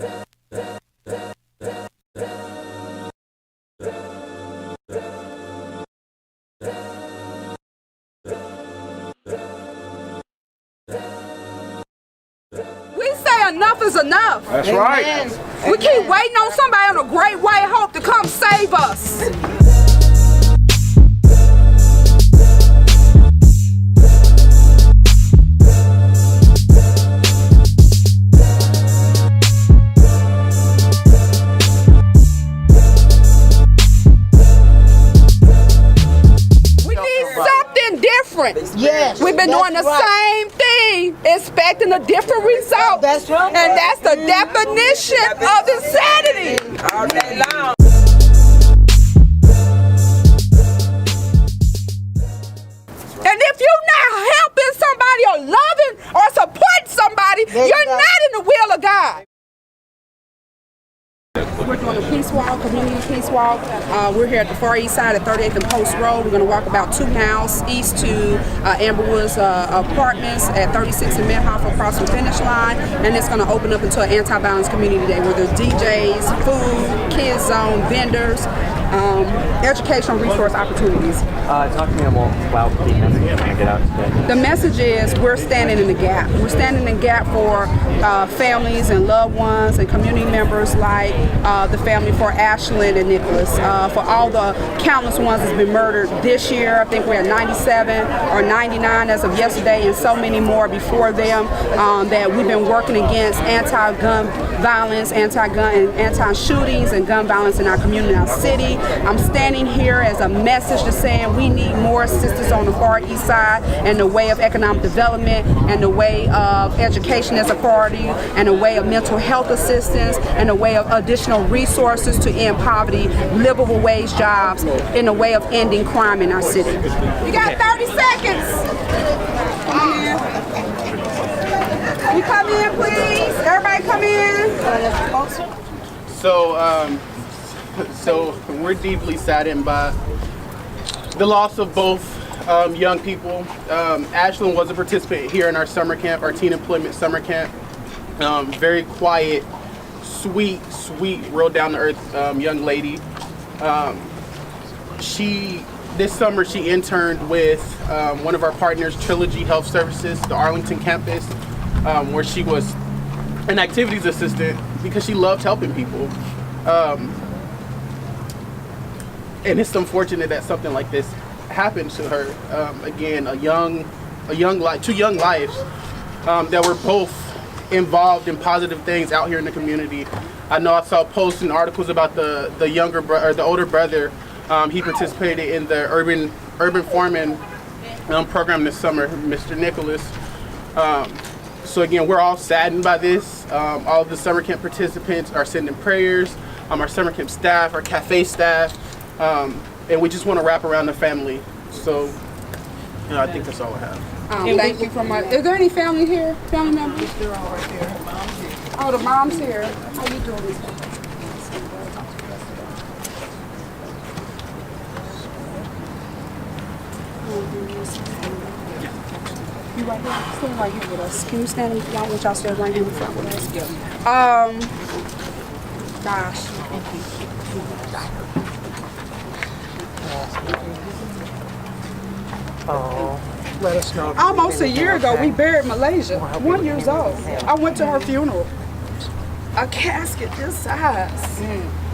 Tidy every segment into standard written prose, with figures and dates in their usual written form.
We say enough is enough. That's right. We keep waiting on somebody on a great white hope to come save us. Yes. We've been doing the same thing, expecting a different result. That's right. And that's the definition of insanity. All day long. And if you're not helping somebody or loving or supporting somebody, you're not in the will of God. We're doing a peace walk, community peace walk. We're here at the far east side at 38th and Post Road. We're going to walk about 2 miles east to Amberwood's apartments at 36th and Minhoff across the finish line. And it's going to open up into an anti-violence community day where there's DJs, food, kids zone, vendors, educational resource opportunities. Talk to me about the message you're trying to get out today. The message is we're standing in the gap. We're standing in the gap for families and loved ones and community members like the family for Ashland and Nicholas, for all the countless ones that's been murdered this year. I think we're at 97 or 99 as of yesterday, and so many more before them that we've been working against anti-gun violence, anti-gun and anti-shootings and gun violence in our community, in our city. I'm standing here as a message to saying we need more assistance on the far east side in the way of economic development and the way of education as a priority and the way of mental health assistance and the way of additional resources to end poverty, livable wage jobs, in the way of ending crime in our city. You got 30 seconds. Come in. You come in, please. Everybody come in. So we're deeply saddened by the loss of both young people. Ashland was a participant here in our summer camp, our teen employment summer camp. Very quiet, sweet, real down-to-earth young lady. This summer she interned with one of our partners, Trilogy Health Services, the Arlington campus, where she was an activities assistant because she loved helping people. And it's unfortunate that something like this happened to her. Again, two young lives that were both involved in positive things out here in the community. I know I saw posts and articles about the older brother. He participated in the urban foreman program this summer, Mr. Nicholas. So again, we're all saddened by this. All of the summer camp participants are sending prayers. Our summer camp staff, our cafe staff. And we just want to wrap around the family. So, I think that's all I have. Thank you for my. Is there any family here? Family members? They're all right here. Oh, the mom's here. How you doing this? You right here? Stay right here with us. Can you stand? Y'all want y'all stay right here in front with us? Gosh. Let us know. Almost a year ago, we buried Malaysia, 1 year old. I went to her funeral. A casket this size.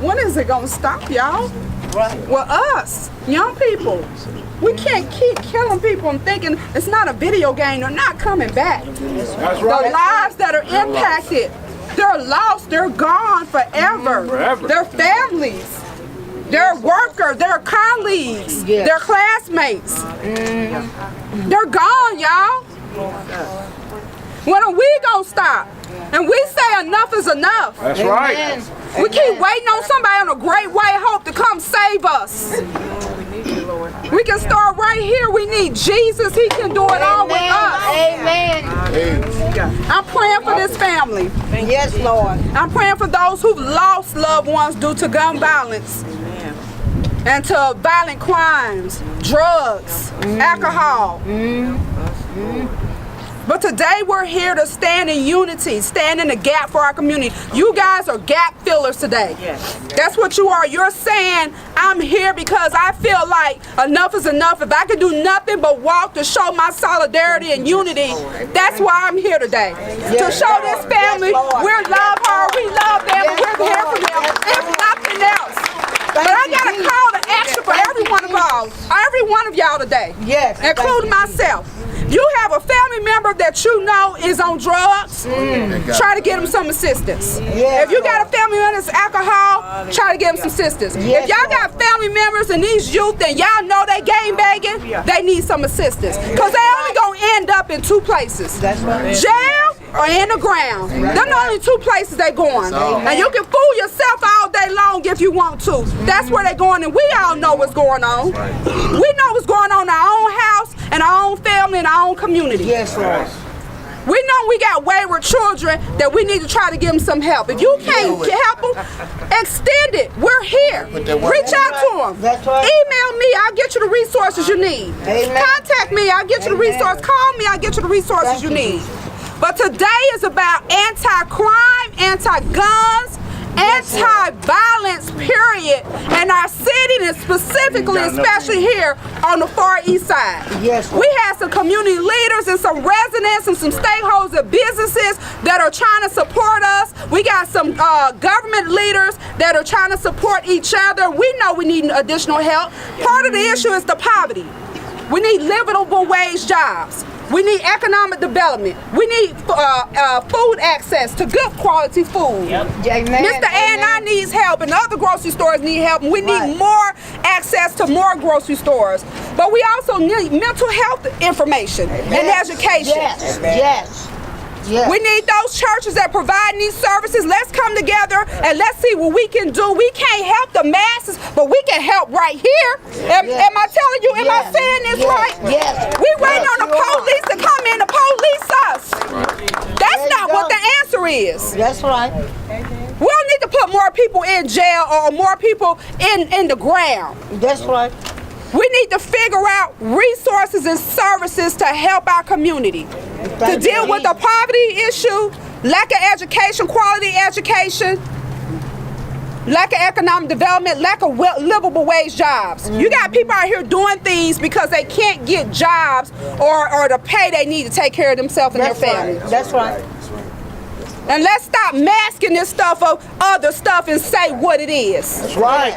When is it gonna stop, y'all? Right. Well, us, young people, we can't keep killing people and thinking it's not a video game. They're not coming back. That's The lives that are impacted, they're lost, they're gone forever. Their families, their workers, their colleagues, their classmates. They're gone, y'all. When are we gonna stop? And we say enough is enough. That's right. We keep waiting on somebody on a great white hope to come save us. We can start right here. We need Jesus. He can do it all with us. Amen. I'm praying for this family. Yes, Lord. I'm praying for those who've lost loved ones due to gun violence and to violent crimes, drugs, alcohol. But today we're here to stand in unity, stand in the gap for our community. You guys are gap fillers today. Yes. That's what you are. You're saying, I'm here because I feel like enough is enough. If I could do nothing but walk to show my solidarity and unity, that's why I'm here today. To show this family we love her, we love them, and we're here for them, if nothing else. But I got a call to action for every one of y'all today, Yes. including myself. You have a family member that you know is on drugs, try to get them some assistance. If you got a family member that's alcohol, try to get them some assistance. If y'all got family members and these youth and y'all know they gang banging, they need some assistance. Because they only gonna end up in two places. That's right. Jail or in the ground. Them the only two places they going. And you can fool yourself all day long if you want to. That's where they going, and we all know what's going on. We know what's going on in our own house and our own family and our own community. Yes, Lord. We know we got wayward children that we need to try to give them some help. If you can't help them, extend it. We're here. Reach out to them. That's right. Email me. I'll get you the resources you need. Amen. Contact me. I'll get you the resources. Call me. I'll get you the resources you need. But today is about anti-crime, anti-guns, anti-violence, period, in our city, and specifically, especially here on the Far East Side. Yes. We have some community leaders and some residents and some stakeholders and businesses that are trying to support us. We got some government leaders that are trying to support each other. We know we need additional help. Part of the issue is the poverty. We need livable wage jobs. We need economic development. We need food access to good quality food. Amen. Mr. A&I needs help, and other grocery stores need help, and we need more access to more grocery stores. But we also need mental health information and education. Yes. Yes. Yes. We need those churches that provide these services. Let's come together and let's see what we can do. We can't help the masses, but we can help right here. Am I telling you, am I saying this right? Yes. We waiting on the police to come in to police us. That's not what the answer is. That's right. We don't need to put more people in jail or more people in the ground. That's right. We need to figure out resources and services to help our community. To deal with the poverty issue, lack of education, quality education, lack of economic development, lack of livable wage jobs. You got people out here doing things because they can't get jobs or the pay they need to take care of themselves and their family. That's right. And let's stop masking this stuff of other stuff and say what it is. That's right.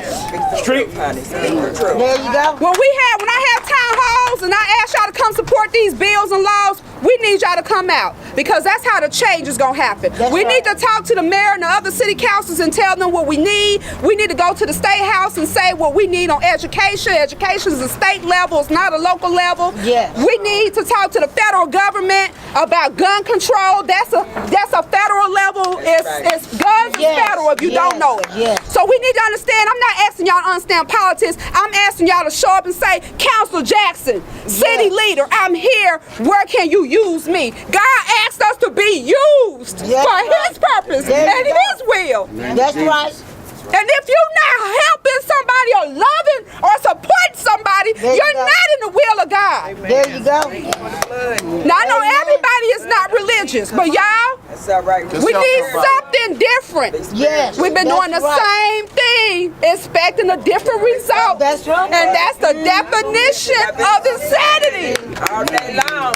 Street. There you go. When I have town halls and I ask y'all to come support these bills and laws, we need y'all to come out because that's how the change is going to happen. We need to talk to the mayor and the other city councils and tell them what we need. We need to go to the state house and say what we need on education. Education is a state level, it's not a local level. Yes. We need to talk to the federal government about gun control. That's a federal level. It's guns is federal if you don't know it. Yes. So we need to understand, I'm not asking y'all to understand politics. I'm asking y'all to show up and say, Councilor Jackson, city leader, I'm here. Where can you use me? God asked us to be used for his purpose and his will. That's right. And if you're not helping somebody or loving or supporting somebody, you're not in the will of God. There you go. Now, I know everybody is not religious, but y'all, we need something different. Yes. We've been doing the same thing, expecting a different result. That's right. And that's the definition of insanity. All day long.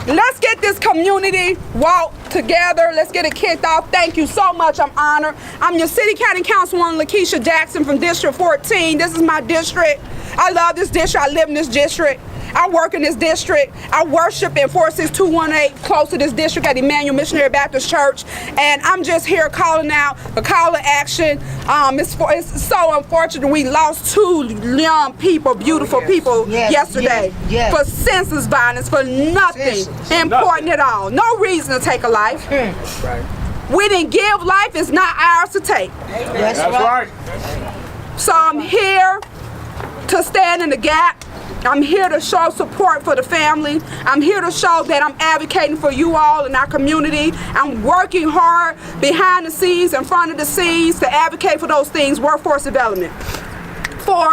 Let's get this community walk together. Let's get it kicked off. Thank you so much. I'm honored. I'm your City County Councilwoman Lakeisha Jackson from District 14. This is my district. I love this district. I live in this district. I work in this district. I worship in 46218 close to this district at Emmanuel Missionary Baptist Church. And I'm just here calling out a call to action. It's so unfortunate we lost 2 young people, beautiful people yesterday for senseless violence, for nothing important at all. No reason to take a life. We didn't give life. It's not ours to take. That's right. So I'm here to stand in the gap. I'm here to show support for the family. I'm here to show that I'm advocating for you all in our community. I'm working hard behind the scenes, in front of the scenes to advocate for those things, workforce development, for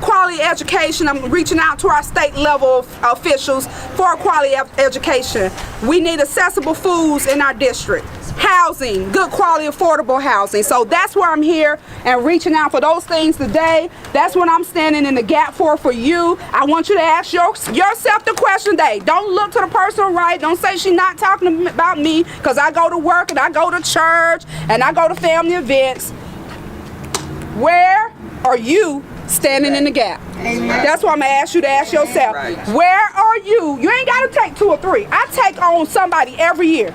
quality education. I'm reaching out to our state level officials for quality education. We need accessible foods in our district. Housing, good quality, affordable housing. So that's where I'm here and reaching out for those things today. That's what I'm standing in the gap for you. I want you to ask yourself the question today. Don't look to the person right. Don't say she's not talking about me, because I go to work and I go to church and I go to family events. Where are you standing in the gap? Amen. That's what I'm gonna ask you to ask yourself. Right. Where are you? You ain't gotta take 2 or 3. I take on somebody every year.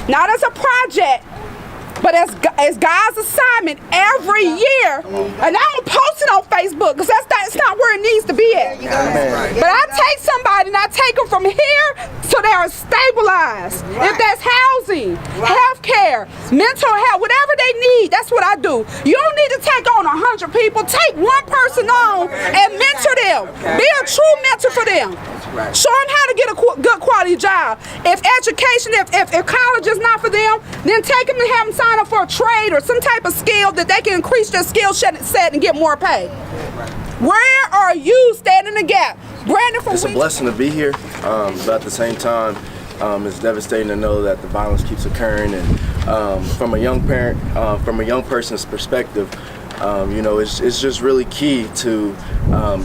Not as a project, but as God's assignment every year. And I don't post it on Facebook, because that's not where it needs to be at. But I take somebody and I take them from here so they're stabilized. If that's housing, health care, mental health, whatever they need, that's what I do. You don't need to take on 100 people. Take one person on and mentor them. Be a true mentor for them. Show them how to get a good quality job. If education, if college is not for them, then take them and have them sign up for a trade or some type of skill that they can increase their skill set and get more pay. Where are you standing in the gap? Brandon from It's a blessing to be here, but at the same time, it's devastating to know that the violence keeps occurring. And from a young parent, from a young person's perspective, you know, it's just really key to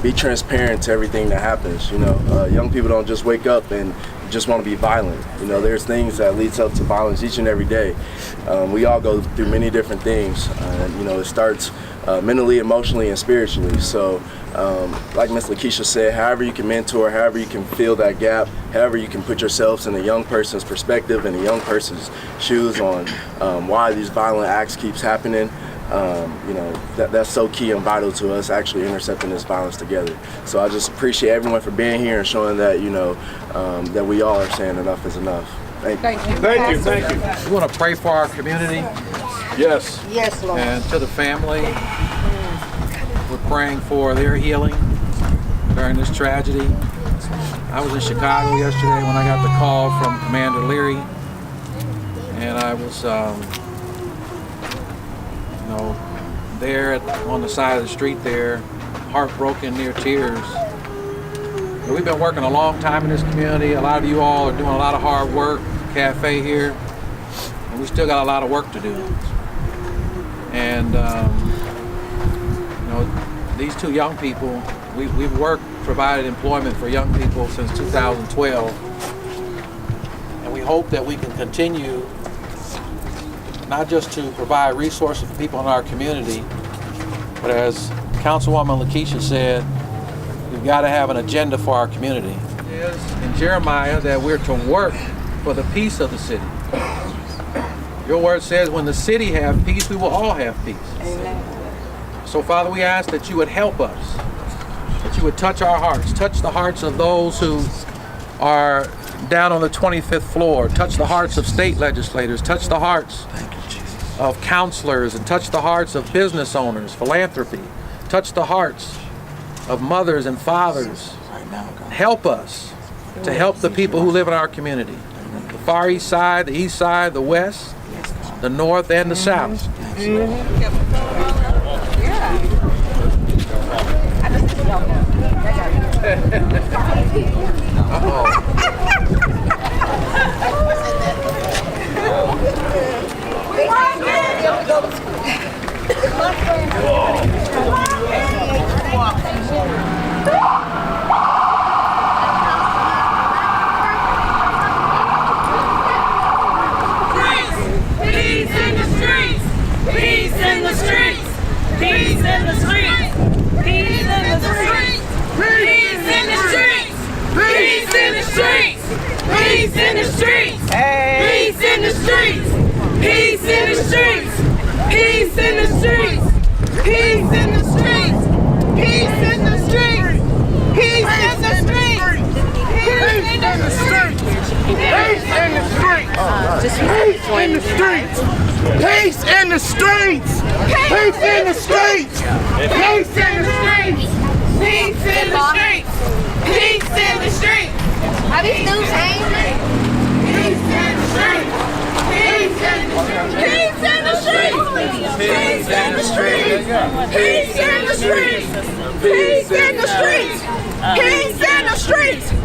be transparent to everything that happens. You know, young people don't just wake up and just want to be violent. You know, there's things that leads up to violence each and every day. We all go through many different things. You know, it starts mentally, emotionally, and spiritually. So, like Ms. Lakeisha said, however you can mentor, however you can fill that gap, however you can put yourselves in a young person's perspective and a young person's shoes on why these violent acts keeps happening. You know, that's so key and vital to us actually intercepting this violence together. So I just appreciate everyone for being here and showing that, you know, that we all are saying enough is enough. Thank you. Thank you. Thank you. We want to pray for our community. Yes. Yes, Lord. And to the family. We're praying for their healing during this tragedy. I was in Chicago yesterday when I got the call from Commander Leary, and I was you know, there on the side of the street there, heartbroken, near tears. And we've been working a long time in this community. A lot of you all are doing a lot of hard work, cafe here, and we still got a lot of work to do. And you know, these two young people, we've provided employment for young people since 2012, and we hope that we can continue not just to provide resources for people in our community, but as Councilwoman Lakeisha said, we've got to have an agenda for our community. It is in Jeremiah that we're to work for the peace of the city. Your word says when the city have peace, we will all have peace. Amen. So Father, we ask that you would help us, that you would touch our hearts, touch the hearts of those who are down on the 25th floor, touch the hearts of state legislators, touch the hearts of counselors, and touch the hearts of business owners, philanthropy, touch the hearts of mothers and fathers. Help us to help the people who live in our community, the Far East Side, the East Side, the West, the North, and the South. Peace in the streets! Peace in the streets! Peace in the streets! Peace in the streets! Peace in the streets! Are these news angry? Peace in the streets! Peace Peace in the streets. Peace in the streets. Peace in the streets. Peace in the streets. Peace in the streets.